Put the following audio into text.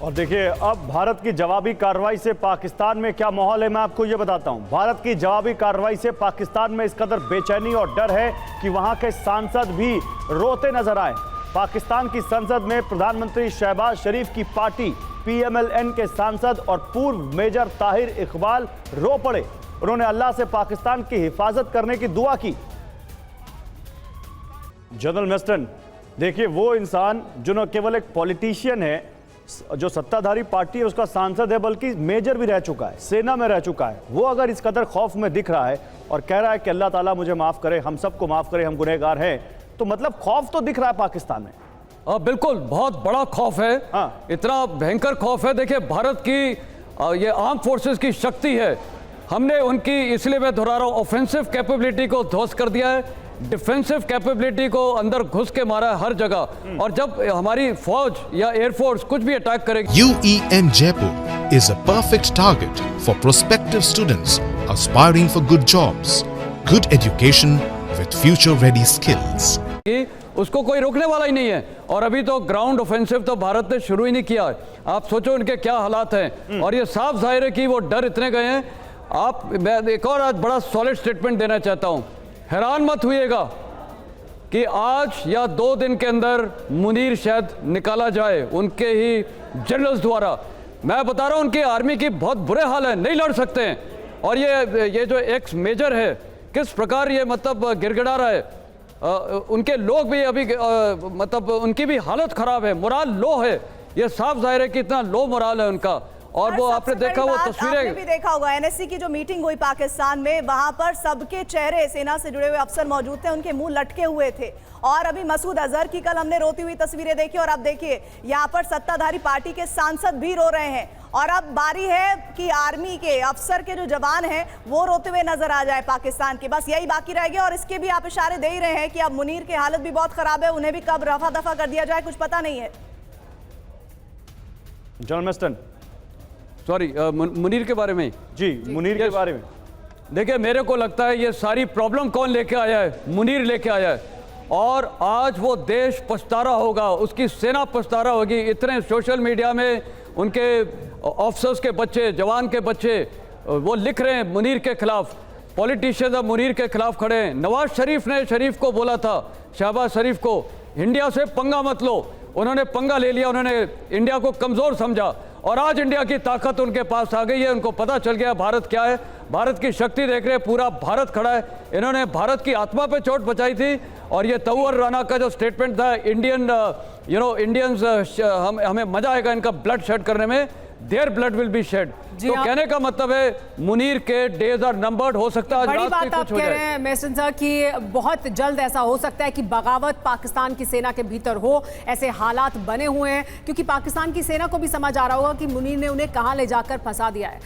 और देखिए अब भारत की जवाबी कार्रवाई से पाकिस्तान में क्या माहौल है, मैं आपको ये बताता हूं। भारत की जवाबी कार्रवाई से पाकिस्तान में इस कदर बेचैनी और डर है कि वहां के सांसद भी रोते नजर आए। पाकिस्तान की संसद में प्रधानमंत्री शहबाज शरीफ की पार्टी PMLN के सांसद और पूर्व मेजर ताहिर इकबाल रो पड़े। उन्होंने अल्लाह से पाकिस्तान की हिफाजत करने की दुआ की। जनरल मेस्टन, देखिए वो इंसान जो न केवल एक पॉलिटिशियन है, जो सत्ताधारी पार्टी है उसका सांसद है, बल्कि मेजर भी रह चुका है, सेना में रह चुका है, वो अगर इस कदर खौफ में दिख रहा है और कह रहा है कि अल्लाह ताला मुझे माफ करे, हम सबको माफ करे, हम गुनहगार हैं, तो मतलब खौफ तो दिख रहा है पाकिस्तान में। बिल्कुल, बहुत बड़ा खौफ है। हाँ। इतना भयंकर खौफ है। देखिए भारत की ये आर्म फोर्सेस की शक्ति है, हमने उनकी, इसलिए मैं दोहरा रहा हूं, ऑफेंसिव कैपेबिलिटी को ध्वस्त कर दिया है, डिफेंसिव कैपेबिलिटी को अंदर घुस के मारा है हर जगह। और जब हमारी फौज या एयरफोर्स कुछ भी अटैक करेगी। UEM Jaipur is a perfect target for prospective students aspiring for good jobs, good education with future-ready skills. उसको कोई रोकने वाला ही नहीं है। और अभी तो ग्राउंड ऑफेंसिव तो भारत ने शुरू ही नहीं किया है। आप सोचो उनके क्या हालात हैं। और ये साफ जाहिर है कि वो डर इतने गए हैं। मैं एक और आज बड़ा सॉलिड स्टेटमेंट देना चाहता हूं। हैरान मत हुइएगा कि आज या 2 दिन के अंदर मुनीर शायद निकाला जाए उनके ही जनरल्स द्वारा। मैं बता रहा हूं उनकी आर्मी की बहुत बुरे हाल है, नहीं लड़ सकते हैं। और ये जो एक्स मेजर है किस प्रकार ये मतलब गिड़गिड़ा रहा है। उनके लोग भी अभी मतलब उनकी भी हालत खराब है, मोराल लो है। ये साफ जाहिर है कि इतना लो मोराल है उनका। और वो आपने देखा, वो तस्वीरें आपने भी देखा होगा, NSC की जो मीटिंग हुई पाकिस्तान में, वहां पर सबके चेहरे, सेना से जुड़े हुए अफसर मौजूद थे, उनके मुंह लटके हुए थे। और अभी मसूद अजहर की कल हमने रोती हुई तस्वीरें देखी, और अब देखिए यहाँ पर सत्ताधारी पार्टी के सांसद भी रो रहे हैं। और अब बारी है कि आर्मी के अफसर के जो जवान हैं वो रोते हुए नजर आ जाए पाकिस्तान के। बस यही बाकी रह गया। और इसके भी आप इशारे दे ही रहे हैं कि अब मुनीर की हालत भी बहुत खराब है, उन्हें भी कब रफा दफा कर दिया जाए कुछ पता नहीं है। जनरल मेस्टन, सॉरी, मुनीर के बारे में। जी, मुनीर के बारे में देखिए, मेरे को लगता है ये सारी प्रॉब्लम कौन लेके आया है? मुनीर लेके आया है। और आज वो देश पछतारा होगा, उसकी सेना पछतारा होगी। इतने सोशल मीडिया में उनके ऑफिसर्स के बच्चे, जवान के बच्चे वो लिख रहे हैं मुनीर के खिलाफ। पॉलिटिशियन अब मुनीर के खिलाफ खड़े हैं। नवाज शरीफ ने शरीफ को बोला था, शहबाज शरीफ को, इंडिया से पंगा मत लो। उन्होंने पंगा ले लिया, उन्होंने इंडिया को कमज़ोर समझा। और आज इंडिया की ताकत उनके पास आ गई है, उनको पता चल गया भारत क्या है। भारत की शक्ति देख रहे हैं, पूरा भारत खड़ा है। इन्होंने भारत की आत्मा पे चोट पहुंचाई थी। और ये तौर राना का जो स्टेटमेंट था, इंडियंस हमें मजा आएगा इनका ब्लड शेड करने में, there blood will be shed. तो कहने का मतलब है मुनीर के डेज आर नंबर्ड। हो सकता है बड़ी बात आप कह रहे हैं मेसन सर कि बहुत जल्द ऐसा हो सकता है कि बगावत पाकिस्तान की सेना के भीतर हो। ऐसे हालात बने हुए हैं क्योंकि पाकिस्तान की सेना को भी समझ आ रहा होगा कि मुनीर ने उन्हें कहां ले जाकर फंसा दिया है।